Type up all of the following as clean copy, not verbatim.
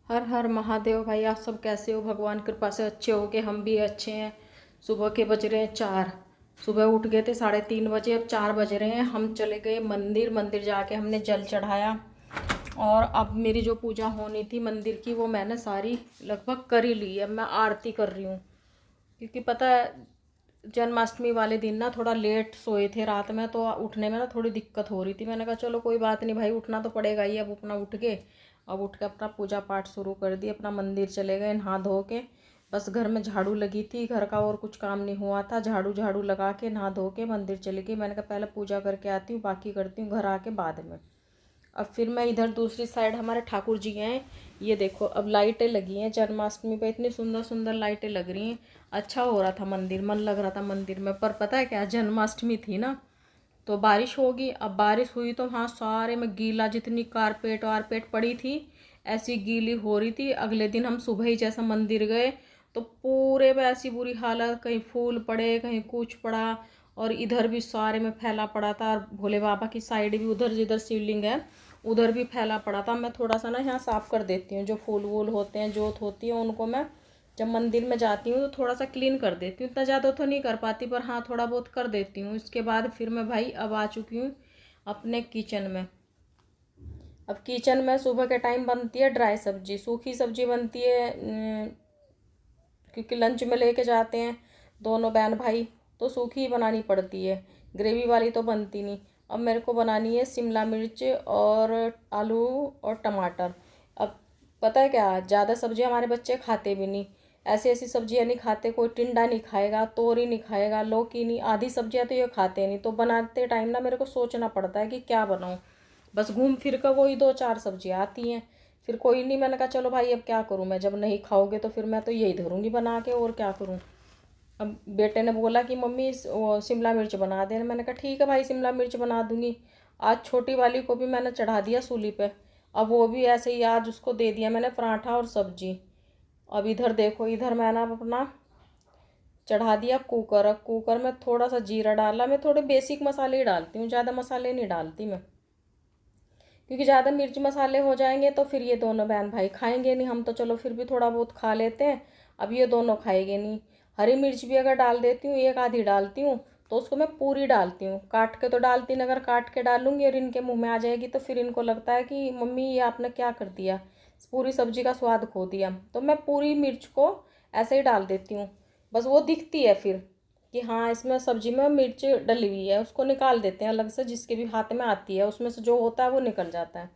हर हर महादेव। भाई आप सब कैसे हो? भगवान कृपा से अच्छे हो के हम भी अच्छे हैं। सुबह के बज रहे हैं 4। सुबह उठ गए थे 3:30 बजे, अब 4 बज रहे हैं। हम चले गए मंदिर। मंदिर जाके हमने जल चढ़ाया और अब मेरी जो पूजा होनी थी मंदिर की वो मैंने सारी लगभग कर ही ली है। मैं आरती कर रही हूँ क्योंकि पता है जन्माष्टमी वाले दिन ना थोड़ा लेट सोए थे रात में, तो उठने में ना थोड़ी दिक्कत हो रही थी। मैंने कहा चलो कोई बात नहीं भाई, उठना तो पड़ेगा ही। अब अपना उठ के अब उठ के अपना पूजा पाठ शुरू कर दी। अपना मंदिर चले गए नहा धो के। बस घर में झाड़ू लगी थी, घर का और कुछ काम नहीं हुआ था। झाड़ू झाड़ू लगा के नहा धो के मंदिर चली गई। मैंने कहा पहले पूजा करके आती हूँ, बाकी करती हूँ घर आके बाद में। अब फिर मैं इधर दूसरी साइड हमारे ठाकुर जी हैं, ये देखो अब लाइटें लगी हैं जन्माष्टमी पे। इतनी सुंदर सुंदर लाइटें लग रही हैं। अच्छा हो रहा था मंदिर, मन लग रहा था मंदिर में। पर पता है क्या, जन्माष्टमी थी ना तो बारिश होगी। अब बारिश हुई तो वहाँ सारे में गीला, जितनी कारपेट वारपेट पड़ी थी ऐसी गीली हो रही थी। अगले दिन हम सुबह ही जैसा मंदिर गए तो पूरे में ऐसी बुरी हालत, कहीं फूल पड़े कहीं कुछ पड़ा। और इधर भी सारे में फैला पड़ा था। और भोले बाबा की साइड भी उधर जिधर शिवलिंग है उधर भी फैला पड़ा था। मैं थोड़ा सा ना यहाँ साफ़ कर देती हूँ, जो फूल वूल होते हैं जोत होती है उनको मैं जब मंदिर में जाती हूँ तो थोड़ा सा क्लीन कर देती हूँ। इतना ज़्यादा तो नहीं कर पाती पर हाँ थोड़ा बहुत कर देती हूँ। इसके बाद फिर मैं भाई अब आ चुकी हूँ अपने किचन में। अब किचन में सुबह के टाइम बनती है ड्राई सब्जी, सूखी सब्जी बनती है क्योंकि लंच में लेके जाते हैं दोनों बहन भाई, तो सूखी ही बनानी पड़ती है, ग्रेवी वाली तो बनती नहीं। अब मेरे को बनानी है शिमला मिर्च और आलू और टमाटर। अब पता है क्या, ज़्यादा सब्जी हमारे बच्चे खाते भी नहीं। ऐसी ऐसी सब्जियां नहीं खाते, कोई टिंडा नहीं खाएगा, तोरी नहीं खाएगा, लौकी नहीं, आधी सब्जियां तो ये खाते नहीं। तो बनाते टाइम ना मेरे को सोचना पड़ता है कि क्या बनाऊँ। बस घूम फिर कर वही 2-4 सब्जियाँ आती हैं। फिर कोई नहीं, मैंने कहा चलो भाई अब क्या करूँ मैं, जब नहीं खाओगे तो फिर मैं तो यही धरूँगी बना के, और क्या करूँ। अब बेटे ने बोला कि मम्मी वो शिमला मिर्च बना देना। मैंने कहा ठीक है भाई शिमला मिर्च बना दूँगी। आज छोटी वाली को भी मैंने चढ़ा दिया सूली पे। अब वो भी ऐसे ही आज उसको दे दिया मैंने पराठा और सब्जी। अब इधर देखो, इधर मैंने अपना चढ़ा दिया कुकर। अब कुकर में थोड़ा सा जीरा डाला। मैं थोड़े बेसिक मसाले ही डालती हूँ, ज़्यादा मसाले नहीं डालती मैं, क्योंकि ज़्यादा मिर्च मसाले हो जाएंगे तो फिर ये दोनों बहन भाई खाएंगे नहीं। हम तो चलो फिर भी थोड़ा बहुत खा लेते हैं, अब ये दोनों खाएंगे नहीं। हरी मिर्च भी अगर डाल देती हूँ, एक आधी डालती हूँ तो उसको मैं पूरी डालती हूँ, काट के तो डालती नहीं। अगर काट के डालूंगी और इनके मुंह में आ जाएगी तो फिर इनको लगता है कि मम्मी ये आपने क्या कर दिया, पूरी सब्जी का स्वाद खो दिया। तो मैं पूरी मिर्च को ऐसे ही डाल देती हूँ। बस वो दिखती है फिर कि हाँ इसमें सब्जी में मिर्च डली हुई है, उसको निकाल देते हैं अलग से, जिसके भी हाथ में आती है उसमें से जो होता है वो निकल जाता है।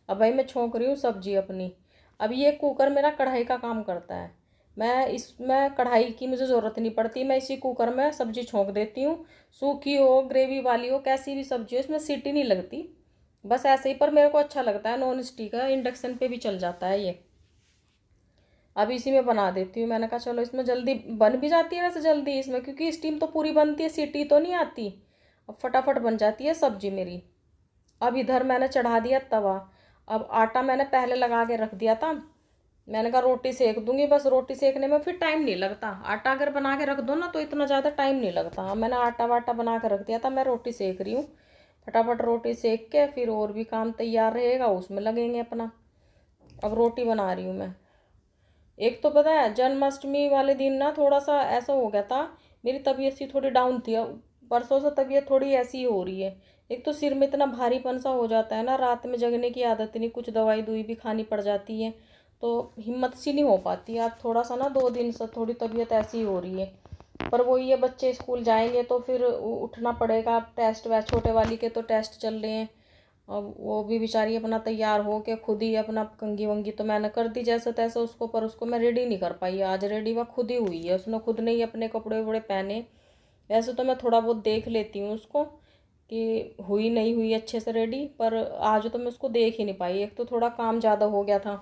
अब भाई मैं छोंक रही हूँ सब्जी अपनी। अब ये कुकर मेरा कढ़ाई का काम करता है। मैं इसमें कढ़ाई की मुझे ज़रूरत नहीं पड़ती, मैं इसी कुकर में सब्जी छोंक देती हूँ। सूखी हो ग्रेवी वाली हो कैसी भी सब्जी हो, इसमें सीटी नहीं लगती। बस ऐसे ही, पर मेरे को अच्छा लगता है। नॉन स्टिक है, इंडक्शन पे भी चल जाता है ये। अब इसी में बना देती हूँ। मैंने कहा चलो इसमें जल्दी बन भी जाती है वैसे जल्दी इसमें, क्योंकि स्टीम तो पूरी बनती है, सीटी तो नहीं आती। अब फटाफट बन जाती है सब्जी मेरी। अब इधर मैंने चढ़ा दिया तवा। अब आटा मैंने पहले लगा के रख दिया था। मैंने कहा रोटी सेक दूंगी, बस रोटी सेकने में फिर टाइम नहीं लगता। आटा अगर बना के रख दो ना तो इतना ज़्यादा टाइम नहीं लगता। अब मैंने आटा वाटा बना के रख दिया था, मैं रोटी सेक रही हूँ। फटाफट रोटी सेक के फिर और भी काम तैयार रहेगा, उसमें लगेंगे अपना। अब रोटी बना रही हूँ मैं। एक तो पता है जन्माष्टमी वाले दिन ना थोड़ा सा ऐसा हो गया था, मेरी तबीयत सी थोड़ी डाउन थी। अब परसों से तबीयत थोड़ी ऐसी हो रही है। एक तो सिर में इतना भारीपन सा हो जाता है ना, रात में जगने की आदत नहीं, कुछ दवाई दुई भी खानी पड़ जाती है तो हिम्मत सी नहीं हो पाती। अब थोड़ा सा ना 2 दिन से थोड़ी तबीयत ऐसी हो रही है। पर वो ये बच्चे स्कूल जाएंगे तो फिर उठना पड़ेगा। अब टेस्ट वह छोटे वाली के तो टेस्ट चल रहे हैं। अब वो भी बेचारी अपना तैयार हो के खुद ही अपना कंगी वंगी तो मैंने कर दी जैसे तैसे उसको, पर उसको मैं रेडी नहीं कर पाई आज। रेडी वह खुद ही हुई है, उसने खुद ने ही अपने कपड़े वपड़े पहने। वैसे तो मैं थोड़ा बहुत देख लेती हूँ उसको कि हुई नहीं हुई अच्छे से रेडी, पर आज तो मैं उसको देख ही नहीं पाई। एक तो थोड़ा काम ज़्यादा हो गया था,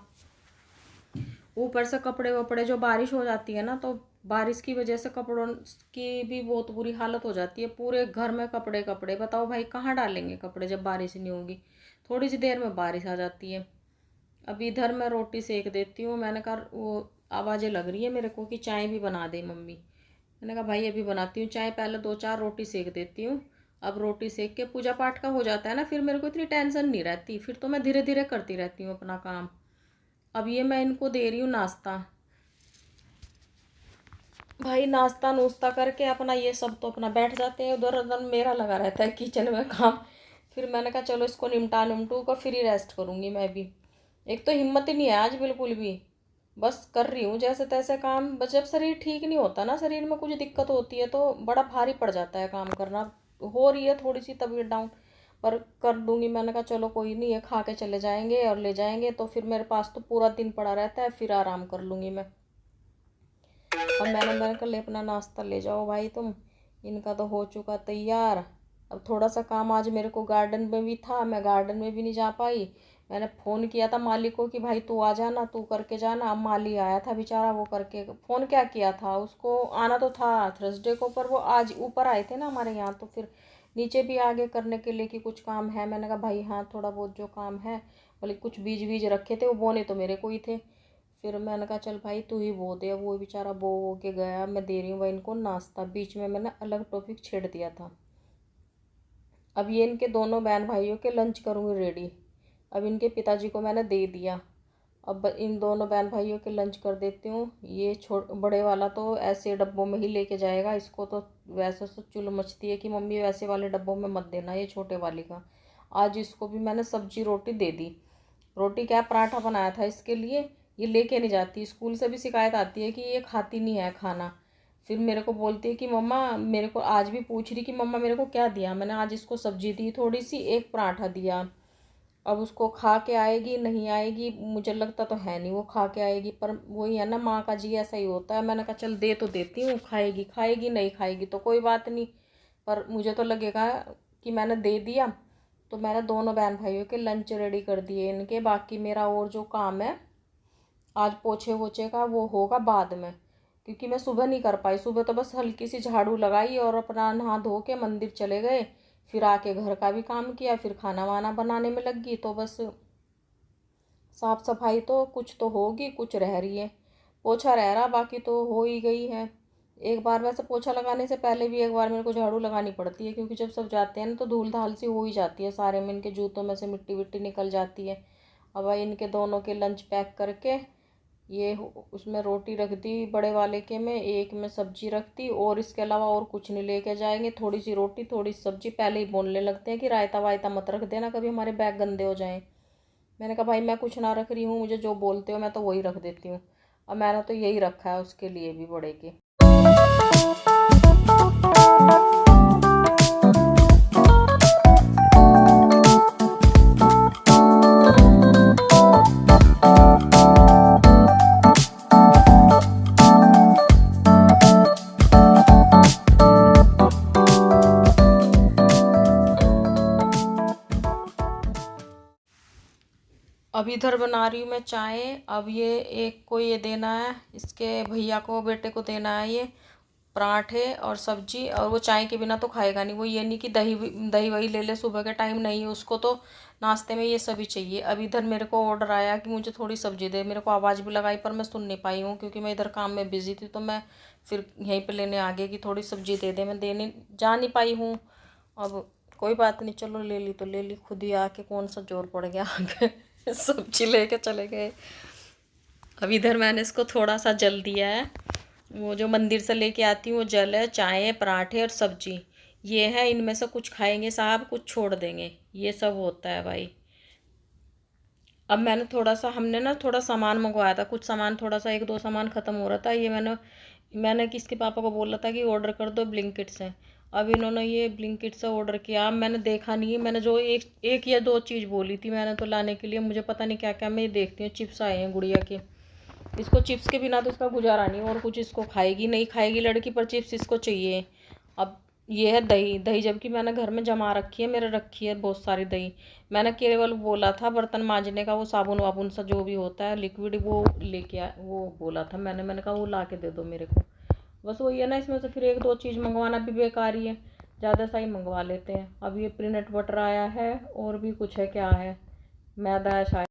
ऊपर से कपड़े वपड़े, जो बारिश हो जाती है ना तो बारिश की वजह से कपड़ों की भी बहुत बुरी हालत हो जाती है। पूरे घर में कपड़े कपड़े, बताओ भाई कहाँ डालेंगे कपड़े जब बारिश नहीं होगी। थोड़ी सी देर में बारिश आ जाती है। अब इधर मैं रोटी सेक देती हूँ। मैंने कहा वो आवाज़ें लग रही है मेरे को कि चाय भी बना दे मम्मी। मैंने कहा भाई अभी बनाती हूँ चाय, पहले 2-4 रोटी सेक देती हूँ। अब रोटी सेक के पूजा पाठ का हो जाता है ना, फिर मेरे को इतनी टेंशन नहीं रहती। फिर तो मैं धीरे धीरे करती रहती हूँ अपना काम। अब ये मैं इनको दे रही हूँ नाश्ता। भाई नाश्ता नूश्ता करके अपना ये सब तो अपना बैठ जाते हैं, उधर उधर मेरा लगा रहता है किचन में काम। फिर मैंने कहा चलो इसको निमटू कर फिर ही रेस्ट करूँगी मैं भी। एक तो हिम्मत ही नहीं है आज बिल्कुल भी, बस कर रही हूँ जैसे तैसे काम। बस जब शरीर ठीक नहीं होता ना, शरीर में कुछ दिक्कत होती है तो बड़ा भारी पड़ जाता है काम करना। हो रही है थोड़ी सी तबीयत डाउन, पर कर दूंगी। मैंने कहा चलो कोई नहीं है, खा के चले जाएंगे और ले जाएंगे तो फिर मेरे पास तो पूरा दिन पड़ा रहता है, फिर आराम कर लूँगी मैं। अब मैंने कहा ले अपना नाश्ता ले जाओ भाई तुम, इनका तो हो चुका तैयार। अब थोड़ा सा काम आज मेरे को गार्डन में भी था, मैं गार्डन में भी नहीं जा पाई। मैंने फ़ोन किया था माली को कि भाई तू आ जाना, तू करके जाना। अब माली आया था बेचारा, वो करके फ़ोन क्या किया था, उसको आना तो था थर्सडे को, पर वो आज ऊपर आए थे ना हमारे यहाँ, तो फिर नीचे भी आगे करने के लिए कि कुछ काम है। मैंने कहा भाई हाँ थोड़ा बहुत जो काम है, बोले कुछ बीज बीज रखे थे वो बोने तो मेरे को ही थे। फिर मैंने कहा चल भाई तू ही बो दे। वो बेचारा बो के गया, मैं दे रही हूँ भाई इनको नाश्ता। बीच में मैंने अलग टॉपिक छेड़ दिया था। अब ये इनके दोनों बहन भाइयों के लंच करूँगी रेडी। अब इनके पिताजी को मैंने दे दिया, अब इन दोनों बहन भाइयों के लंच कर देती हूँ। ये बड़े वाला तो ऐसे डब्बों में ही लेके जाएगा, इसको तो वैसे तो चुल मचती है कि मम्मी वैसे वाले डब्बों में मत देना, ये छोटे वाली का। आज इसको भी मैंने सब्जी रोटी दे दी। रोटी क्या पराठा बनाया था इसके लिए, ये लेके नहीं जाती। स्कूल से भी शिकायत आती है कि ये खाती नहीं है खाना। फिर मेरे को बोलती है कि मम्मा, मेरे को आज भी पूछ रही कि मम्मा मेरे को क्या दिया। मैंने आज इसको सब्जी दी थोड़ी सी, एक पराठा दिया। अब उसको खा के आएगी नहीं आएगी मुझे लगता तो है नहीं वो खा के आएगी, पर वही है ना माँ का जी ऐसा ही होता है। मैंने कहा चल दे तो देती हूँ, खाएगी खाएगी, नहीं खाएगी तो कोई बात नहीं। पर मुझे तो लगेगा कि मैंने दे दिया। तो मैंने दोनों बहन भाइयों के लंच रेडी कर दिए इनके। बाकी मेरा और जो काम है आज पोछे वोछे का, वो होगा बाद में, क्योंकि मैं सुबह नहीं कर पाई। सुबह तो बस हल्की सी झाड़ू लगाई और अपना नहा धो के मंदिर चले गए, फिर आके घर का भी काम किया, फिर खाना वाना बनाने में लग गई। तो बस साफ़ सफाई तो कुछ तो होगी, कुछ रह रही है। पोछा रह रहा, बाकी तो हो ही गई है। एक बार वैसे पोछा लगाने से पहले भी एक बार मेरे को झाड़ू लगानी पड़ती है, क्योंकि जब सब जाते हैं ना तो धूल धाल सी हो ही जाती है सारे में, इनके जूतों में से मिट्टी विट्टी निकल जाती है। अब भाई इनके दोनों के लंच पैक करके ये उसमें रोटी रख दी बड़े वाले के में, एक में सब्जी रख दी, और इसके अलावा और कुछ नहीं लेके जाएंगे। थोड़ी सी रोटी थोड़ी सब्जी, पहले ही बोलने लगते हैं कि रायता वायता मत रख देना कभी हमारे बैग गंदे हो जाएं। मैंने कहा भाई मैं कुछ ना रख रही हूँ, मुझे जो बोलते हो मैं तो वही रख देती हूँ। अब मैंने तो यही रखा है उसके लिए भी, बड़े के। अब इधर बना रही हूँ मैं चाय। अब ये एक को ये देना है, इसके भैया को बेटे को देना है ये पराठे और सब्जी। और वो चाय के बिना तो खाएगा नहीं, वो ये नहीं कि दही दही वही ले ले, सुबह के टाइम नहीं, उसको तो नाश्ते में ये सभी चाहिए। अब इधर मेरे को ऑर्डर आया कि मुझे थोड़ी सब्जी दे, मेरे को आवाज़ भी लगाई पर मैं सुन नहीं पाई हूँ, क्योंकि मैं इधर काम में बिज़ी थी। तो मैं फिर यहीं पर लेने आ गई कि थोड़ी सब्जी दे दे, मैं देने जा नहीं पाई हूँ। अब कोई बात नहीं, चलो ले ली तो ले ली, खुद ही आके कौन सा जोर पड़ गया आगे सब्जी लेके चले गए। अब इधर मैंने इसको थोड़ा सा जल दिया है, वो जो मंदिर से लेके आती हूँ वो जल है। चाय पराठे और सब्जी ये है, इनमें से कुछ खाएंगे साहब, कुछ छोड़ देंगे, ये सब होता है भाई। अब मैंने थोड़ा सा, हमने ना थोड़ा सामान मंगवाया था, कुछ सामान थोड़ा सा एक दो सामान ख़त्म हो रहा था। ये मैंने किसके पापा को बोला था कि ऑर्डर कर दो ब्लिंकिट से। अब इन्होंने ये ब्लिंकिट से ऑर्डर किया। अब मैंने देखा नहीं है, मैंने जो एक या दो चीज़ बोली थी मैंने तो लाने के लिए, मुझे पता नहीं क्या क्या। मैं ये देखती हूँ चिप्स आए हैं गुड़िया के, इसको चिप्स के बिना तो इसका गुजारा नहीं, और कुछ इसको खाएगी नहीं खाएगी लड़की, पर चिप्स इसको चाहिए। अब ये है दही। दही जबकि मैंने घर में जमा रखी है, मेरे रखी है बहुत सारी दही। मैंने केवल बोला था बर्तन मांजने का वो साबुन वाबुन सा जो भी होता है लिक्विड, वो लेके आ, वो बोला था मैंने कहा वो ला के दे दो मेरे को। बस वही है ना, इसमें से फिर एक दो चीज़ मंगवाना भी बेकार ही है, ज़्यादा सा ही मंगवा लेते हैं। अब ये पीनट बटर आया है, और भी कुछ है, क्या है, मैदा है शायद।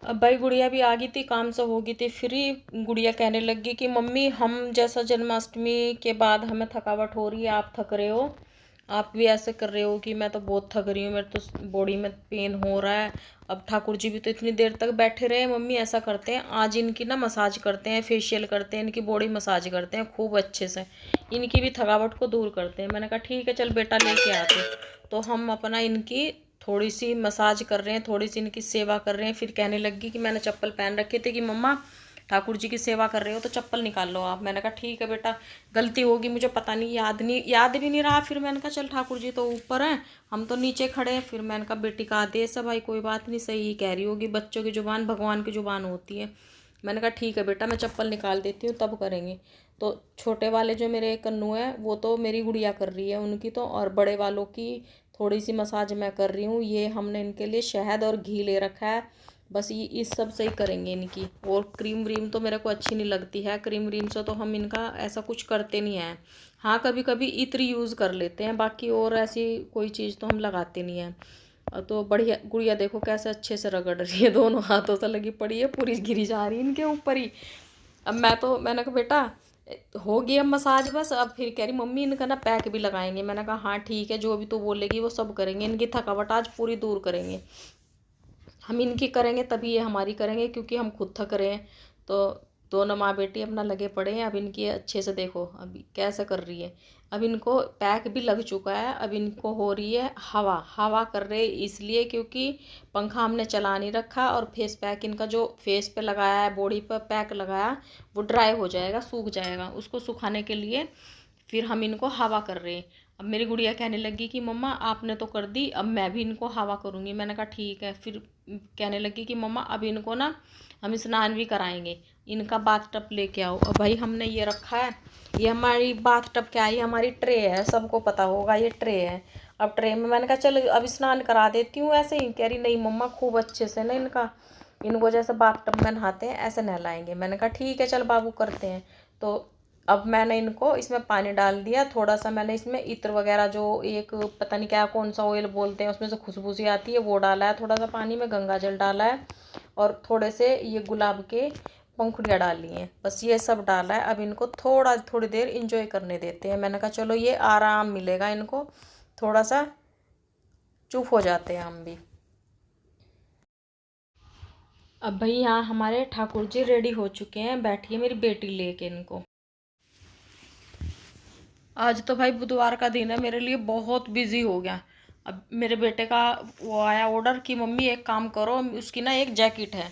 अब भाई गुड़िया भी आ गई थी, काम से हो गई थी फ्री। गुड़िया कहने लगी कि मम्मी हम जैसा जन्माष्टमी के बाद हमें थकावट हो रही है, आप थक रहे हो, आप भी ऐसे कर रहे हो कि मैं तो बहुत थक रही हूँ, मेरे तो बॉडी में पेन हो रहा है। अब ठाकुर जी भी तो इतनी देर तक बैठे रहे। मम्मी ऐसा करते हैं, आज इनकी ना मसाज करते हैं, फेशियल करते हैं, इनकी बॉडी मसाज करते हैं खूब अच्छे से, इनकी भी थकावट को दूर करते हैं। मैंने कहा ठीक है चल बेटा लेके आते। तो हम अपना इनकी थोड़ी सी मसाज कर रहे हैं, थोड़ी सी इनकी सेवा कर रहे हैं। फिर कहने लगी कि मैंने चप्पल पहन रखे थे कि मम्मा ठाकुर जी की सेवा कर रहे हो तो चप्पल निकाल लो आप। मैंने कहा ठीक है बेटा, गलती होगी, मुझे पता नहीं, याद भी नहीं रहा। फिर मैंने कहा चल ठाकुर जी तो ऊपर हैं, हम तो नीचे खड़े हैं। फिर मैंने कहा बेटी का आदेश है भाई, कोई बात नहीं, सही ही कह रही होगी, बच्चों की जुबान भगवान की जुबान होती है। मैंने कहा ठीक है बेटा, मैं चप्पल निकाल देती हूँ तब करेंगे। तो छोटे वाले जो मेरे कन्नू हैं वो तो मेरी गुड़िया कर रही है उनकी तो, और बड़े वालों की थोड़ी सी मसाज मैं कर रही हूँ। ये हमने इनके लिए शहद और घी ले रखा है, बस ये इस सब से ही करेंगे इनकी। और क्रीम व्रीम तो मेरे को अच्छी नहीं लगती है, क्रीम व्रीम से तो हम इनका ऐसा कुछ करते नहीं हैं। हाँ कभी कभी इत्र यूज़ कर लेते हैं, बाकी और ऐसी कोई चीज़ तो हम लगाते नहीं हैं। तो बढ़िया गुड़िया देखो कैसे अच्छे से रगड़ रही है, दोनों हाथों से लगी पड़ी है, पूरी गिरी जा रही है इनके ऊपर ही। अब मैंने कहा बेटा हो गई अब मसाज बस। अब फिर कह रही मम्मी इनका ना पैक भी लगाएंगे। मैंने कहा हाँ ठीक है, जो भी तू बोलेगी वो सब करेंगे, इनकी थकावट आज पूरी दूर करेंगे। हम इनकी करेंगे तभी ये हमारी करेंगे, क्योंकि हम खुद थक रहे हैं। तो दोनों माँ बेटी अपना लगे पड़े हैं। अब इनकी अच्छे से देखो अभी कैसे कर रही है। अब इनको पैक भी लग चुका है, अब इनको हो रही है हवा। हवा कर रहे इसलिए क्योंकि पंखा हमने चला नहीं रखा, और फेस पैक इनका जो फेस पे लगाया है, बॉडी पर पैक लगाया, वो ड्राई हो जाएगा, सूख जाएगा। उसको सुखाने के लिए फिर हम इनको हवा कर रहे हैं। अब मेरी गुड़िया कहने लगी कि मम्मा आपने तो कर दी, अब मैं भी इनको हवा करूँगी। मैंने कहा ठीक है। फिर कहने लगी कि मम्मा अब इनको ना हम स्नान भी कराएंगे, इनका बाथ टब लेके आओ। और भाई हमने ये रखा है, ये हमारी बाथ टब क्या है, ये हमारी ट्रे है, सबको पता होगा ये ट्रे है। अब ट्रे में मैंने कहा चल अब स्नान करा देती हूँ ऐसे ही। कह रही नहीं मम्मा खूब अच्छे से ना इनको जैसे बाथ टब में नहाते हैं ऐसे नहलाएंगे। मैंने कहा ठीक है चल बाबू करते हैं। तो अब मैंने इनको इसमें पानी डाल दिया थोड़ा सा, मैंने इसमें इत्र वगैरह जो एक पता नहीं क्या कौन सा ऑयल बोलते हैं उसमें से खुशबू सी आती है वो डाला है, थोड़ा सा पानी में गंगा जल डाला है, और थोड़े से ये गुलाब के पंखुड़ियाँ डाली हैं, बस ये सब डाला है। अब इनको थोड़ी देर इंजॉय करने देते हैं। मैंने कहा चलो ये आराम मिलेगा इनको, थोड़ा सा चुप हो जाते हैं हम भी। अब भाई यहाँ हमारे ठाकुर जी रेडी हो चुके हैं, बैठिए मेरी बेटी लेके इनको। आज तो भाई बुधवार का दिन है, मेरे लिए बहुत बिजी हो गया। अब मेरे बेटे का वो आया ऑर्डर कि मम्मी एक काम करो, उसकी ना एक जैकेट है,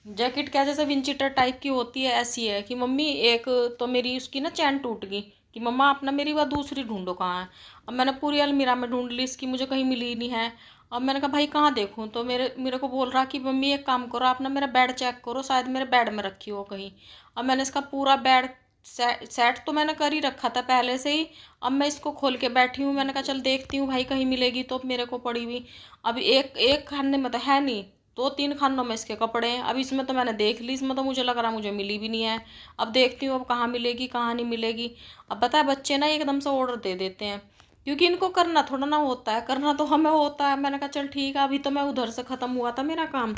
जैकेट क्या जैसे विंचीटर टाइप की होती है ऐसी है, कि मम्मी एक तो मेरी उसकी ना चैन टूट गई, कि मम्मा आप ना मेरी वह दूसरी ढूंढो कहाँ है। अब मैंने पूरी अलमीरा में ढूंढ ली, इसकी मुझे कहीं मिली ही नहीं है। अब मैंने कहा भाई कहाँ देखूँ, तो मेरे को बोल रहा कि मम्मी एक काम करो आप ना मेरा बेड चेक करो, शायद मेरे बेड में रखी हो कहीं। अब मैंने इसका पूरा बेड सेट तो मैंने कर ही रखा था पहले से ही। अब मैं इसको खोल के बैठी हूँ, मैंने कहा चल देखती हूँ भाई कहीं मिलेगी तो मेरे को पड़ी हुई। अब एक एक खाने में तो है नहीं, दो तीन खानों में इसके कपड़े हैं। अब इसमें तो मैंने देख ली, इसमें तो मुझे लग रहा मुझे मिली भी नहीं है। अब देखती हूँ अब कहाँ मिलेगी कहाँ नहीं मिलेगी। अब पता है बच्चे ना एकदम से ऑर्डर दे देते हैं, क्योंकि इनको करना थोड़ा ना होता है, करना तो हमें होता है। मैंने कहा चल ठीक है, अभी तो मैं उधर से ख़त्म हुआ था मेरा काम,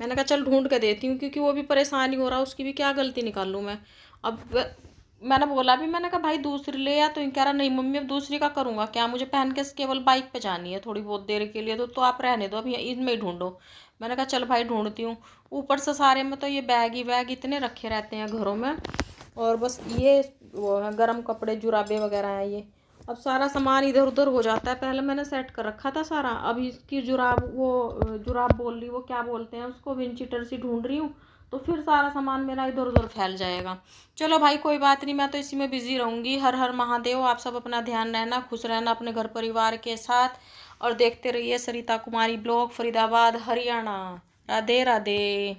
मैंने कहा चल ढूंढ के देती हूँ, क्योंकि वो भी परेशान ही हो रहा, उसकी भी क्या गलती निकालूँ मैं। अब मैंने बोला भी, मैंने कहा भाई दूसरी ले आ, तो कह रहा नहीं मम्मी अब दूसरी का करूँगा क्या, मुझे पहन के केवल बाइक पे जानी है थोड़ी बहुत देर के लिए, तो आप रहने दो अभी इनमें ही ढूंढो। मैंने कहा चल भाई ढूंढती हूँ। ऊपर से सारे में तो ये बैग ही बैग इतने रखे रहते हैं घरों में, और बस ये वो है गर्म कपड़े जुराबे वगैरह हैं ये। अब सारा सामान इधर उधर हो जाता है, पहले मैंने सेट कर रखा था सारा, अब इसकी जुराब वो जुराब बोल रही, वो क्या बोलते हैं उसको, विंचीटर सी ढूंढ रही हूँ, तो फिर सारा सामान मेरा इधर उधर फैल जाएगा। चलो भाई कोई बात नहीं, मैं तो इसी में बिजी रहूँगी। हर हर महादेव। आप सब अपना ध्यान रहना, खुश रहना अपने घर परिवार के साथ, और देखते रहिए सरिता कुमारी ब्लॉग, फरीदाबाद हरियाणा। राधे राधे।